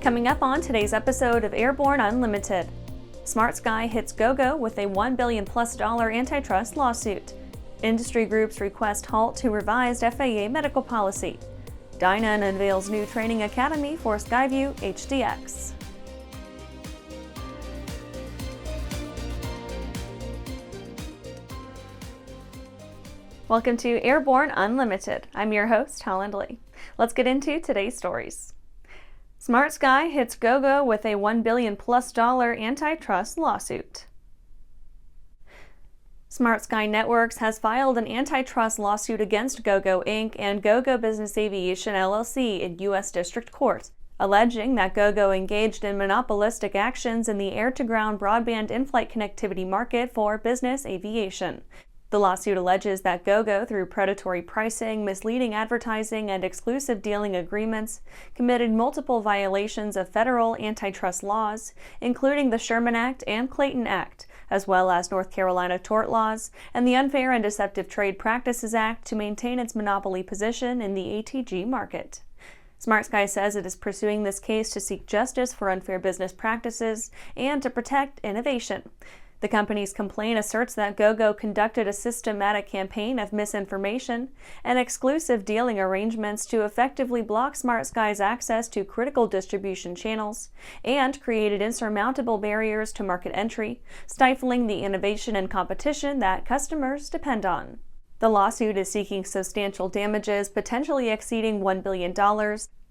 Coming up on today's episode of Airborne-Unlimited, SmartSky hits Gogo with a $1 billion+ antitrust lawsuit. Industry groups request halt to revised FAA medical policy. Dynon unveils new training academy for SkyView HDX. Welcome to Airborne-Unlimited. I'm your host, Holland Lee. Let's get into today's stories. SmartSky hits Gogo with a $1 billion+ antitrust lawsuit. SmartSky Networks has filed an antitrust lawsuit against Gogo Inc. and Gogo Business Aviation LLC in U.S. District Court, alleging that Gogo engaged in monopolistic actions in the air-to-ground broadband in-flight connectivity market for business aviation. The lawsuit alleges that Gogo, through predatory pricing, misleading advertising, and exclusive dealing agreements, committed multiple violations of federal antitrust laws, including the Sherman Act and Clayton Act, as well as North Carolina tort laws and the Unfair and Deceptive Trade Practices Act to maintain its monopoly position in the ATG market. SmartSky says it is pursuing this case to seek justice for unfair business practices and to protect innovation. The company's complaint asserts that Gogo conducted a systematic campaign of misinformation and exclusive dealing arrangements to effectively block SmartSky's access to critical distribution channels and created insurmountable barriers to market entry, stifling the innovation and competition that customers depend on. The lawsuit is seeking substantial damages, potentially exceeding $1 billion,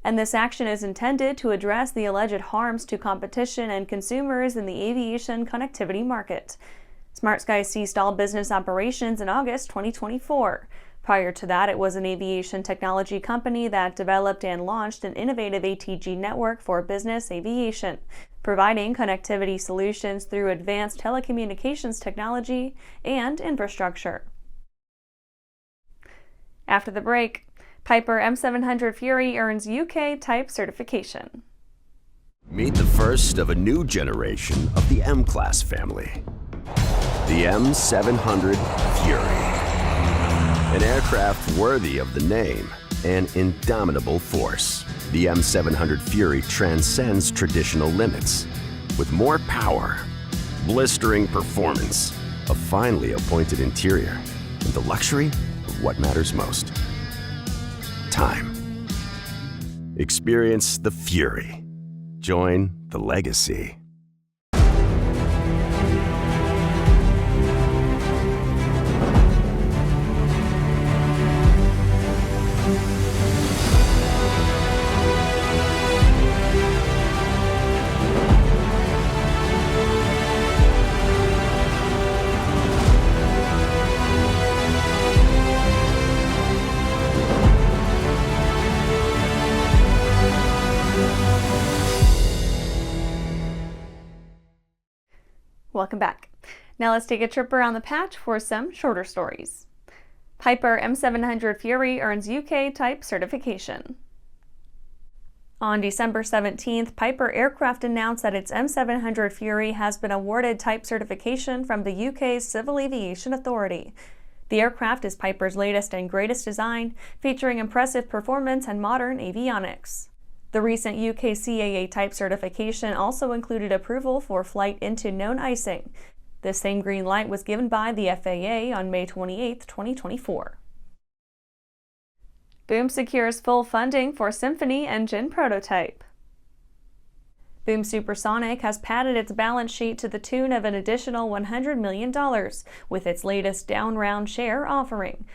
and this action is intended to address the alleged harms to competition and consumers in the aviation connectivity market. SmartSky ceased all business operations in August 2024. Prior to that, it was an aviation technology company that developed and launched an innovative ATG network for business aviation, providing connectivity solutions through advanced telecommunications technology and infrastructure. After the break, Piper M700 Fury earns UK type certification. Meet the first of a new generation of the M-Class family. The M700 Fury. An aircraft worthy of the name, an indomitable force. The M700 Fury transcends traditional limits. With more power, blistering performance, a finely appointed interior, and the luxury of what matters most. Time. Experience the Fury. Join the legacy. Welcome back. Now let's take a trip around the patch for some shorter stories. Piper M700 Fury earns UK type certification. On December 17th, Piper Aircraft announced that its M700 Fury has been awarded type certification from the UK's Civil Aviation Authority. The aircraft is Piper's latest and greatest design, featuring impressive performance and modern avionics. The recent UK CAA type certification also included approval for flight into known icing. This same green light was given by the FAA on May 28, 2024. Boom secures full funding for Symphony engine prototype. Boom Supersonic has padded its balance sheet to the tune of an additional $100 million with its latest down round share offering.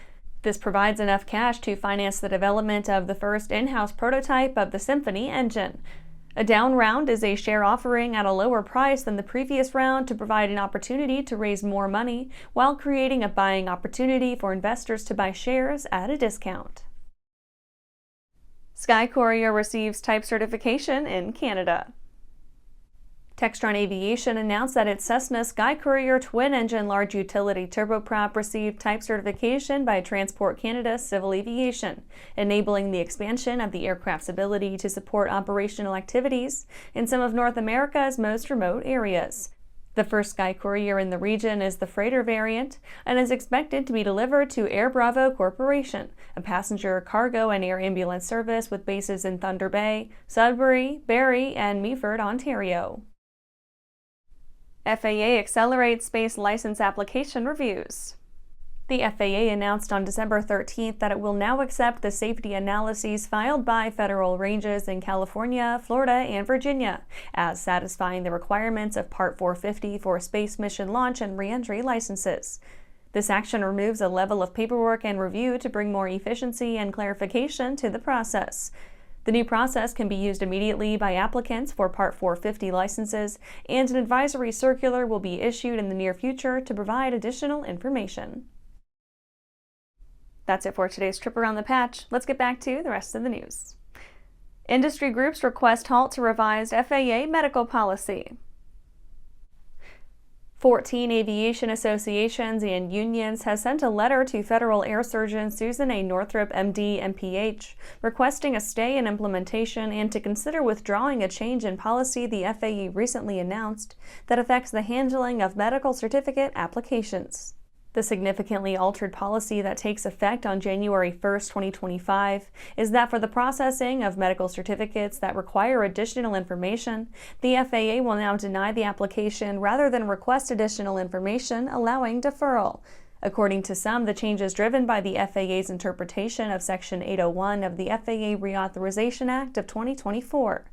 This provides enough cash to finance the development of the first in-house prototype of the Symphony engine. A down round is a share offering at a lower price than the previous round to provide an opportunity to raise more money while creating a buying opportunity for investors to buy shares at a discount. Courier receives type certification in Canada. Textron Aviation announced that its Cessna Courier twin-engine large utility turboprop received type certification by Transport Canada Civil Aviation, enabling the expansion of the aircraft's ability to support operational activities in some of North America's most remote areas. The first Sky Courier in the region is the freighter variant and is expected to be delivered to Air Bravo Corporation, a passenger, cargo, and air ambulance service with bases in Thunder Bay, Sudbury, Barrie, and Meaford, Ontario. FAA accelerates space license application reviews. The FAA announced on December 13th that it will now accept the safety analyses filed by federal ranges in California, Florida, and Virginia as satisfying the requirements of Part 450 for space mission launch and re-entry licenses. This action removes a level of paperwork and review to bring more efficiency and clarification to the process. The new process can be used immediately by applicants for Part 450 licenses, and an advisory circular will be issued in the near future to provide additional information. That's it for today's trip around the patch. Let's get back to the rest of the news. Industry groups request halt to revised FAA medical policy. 14 aviation associations and unions have sent a letter to Federal Air Surgeon Susan A. Northrup, MD, MPH, requesting a stay in implementation and to consider withdrawing a change in policy the FAA recently announced that affects the handling of medical certificate applications. The significantly altered policy that takes effect on January 1, 2025, is that for the processing of medical certificates that require additional information, the FAA will now deny the application rather than request additional information, allowing deferral. According to some, the change is driven by the FAA's interpretation of Section 801 of the FAA Reauthorization Act of 2024.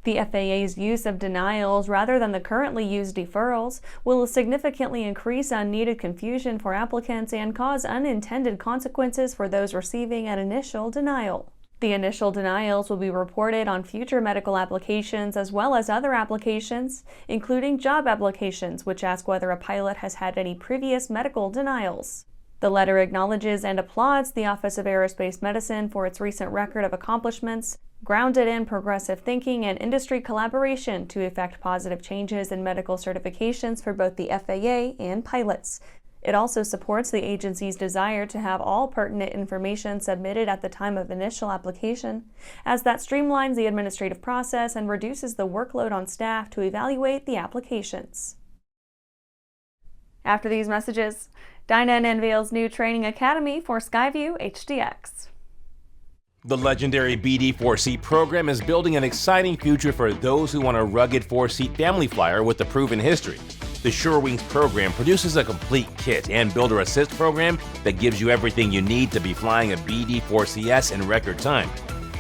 The FAA's use of denials rather than the currently used deferrals will significantly increase unneeded confusion for applicants and cause unintended consequences for those receiving an initial denial. The initial denials will be reported on future medical applications as well as other applications, including job applications, which ask whether a pilot has had any previous medical denials. The letter acknowledges and applauds the Office of Aerospace Medicine for its recent record of accomplishments, grounded in progressive thinking and industry collaboration to effect positive changes in medical certifications for both the FAA and pilots. It also supports the agency's desire to have all pertinent information submitted at the time of initial application, as that streamlines the administrative process and reduces the workload on staff to evaluate the applications. After these messages, Dynon unveils new training academy for SkyView HDX. The legendary BD4C program is building an exciting future for those who want a rugged four-seat family flyer with a proven history. The SureWings program produces a complete kit and builder assist program that gives you everything you need to be flying a BD4CS in record time.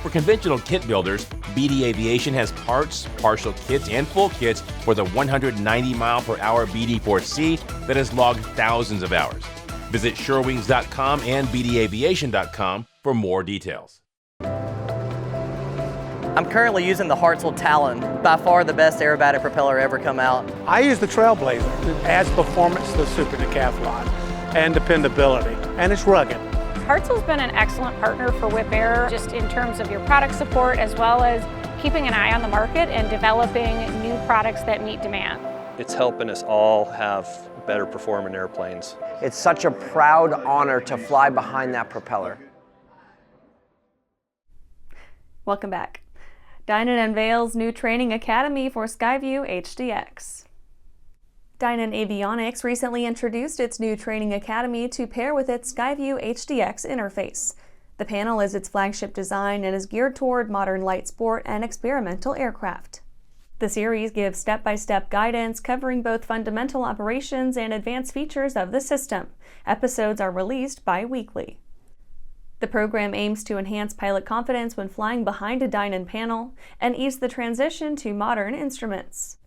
For conventional kit builders, BD Aviation has parts, partial kits, and full kits for the 190-mile-per-hour BD4C that has logged thousands of hours. Visit SureWings.com and BDAviation.com for more details. I'm currently using the Hartzell Talon, by far the best aerobatic propeller ever come out. I use the Trailblazer. It adds performance to the Super Decathlon and dependability, and it's rugged. Hartzell's been an excellent partner for Whip Air, just in terms of your product support as well as keeping an eye on the market and developing new products that meet demand. It's helping us all have better performing airplanes. It's such a proud honor to fly behind that propeller. Welcome back. Dynon unveils new training academy for SkyView HDX. Dynon Avionics recently introduced its new training academy to pair with its SkyView HDX interface. The panel is its flagship design and is geared toward modern light sport and experimental aircraft. The series gives step-by-step guidance covering both fundamental operations and advanced features of the system. Episodes are released bi-weekly. The program aims to enhance pilot confidence when flying behind a Dynon panel and ease the transition to modern instruments.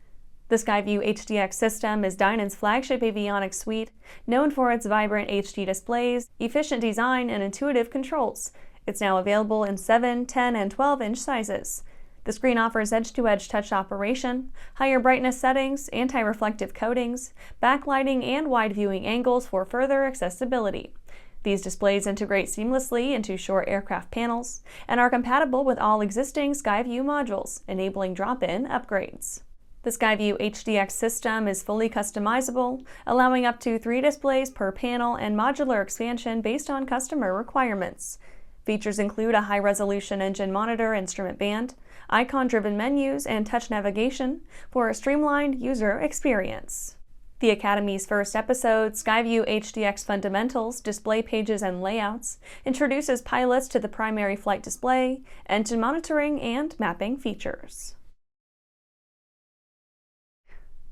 The SkyView HDX system is Dynon's flagship avionics suite, known for its vibrant HD displays, efficient design, and intuitive controls. It's now available in 7, 10, and 12-inch sizes. The screen offers edge-to-edge touch operation, higher brightness settings, anti-reflective coatings, backlighting, and wide viewing angles for further accessibility. These displays integrate seamlessly into short aircraft panels and are compatible with all existing SkyView modules, enabling drop-in upgrades. The SkyView HDX system is fully customizable, allowing up to 3 displays per panel and modular expansion based on customer requirements. Features include a high-resolution engine monitor instrument band, icon-driven menus, and touch navigation for a streamlined user experience. The Academy's first episode, SkyView HDX Fundamentals, Display Pages and Layouts, introduces pilots to the primary flight display, engine monitoring, and mapping features.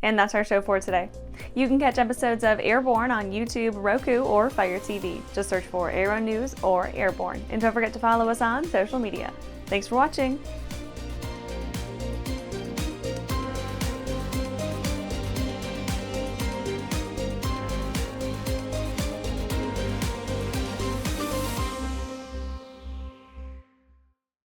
And that's our show for today. You can catch episodes of Airborne on YouTube, Roku, or Fire TV. Just search for Aero-News or Airborne. And don't forget to follow us on social media. Thanks for watching.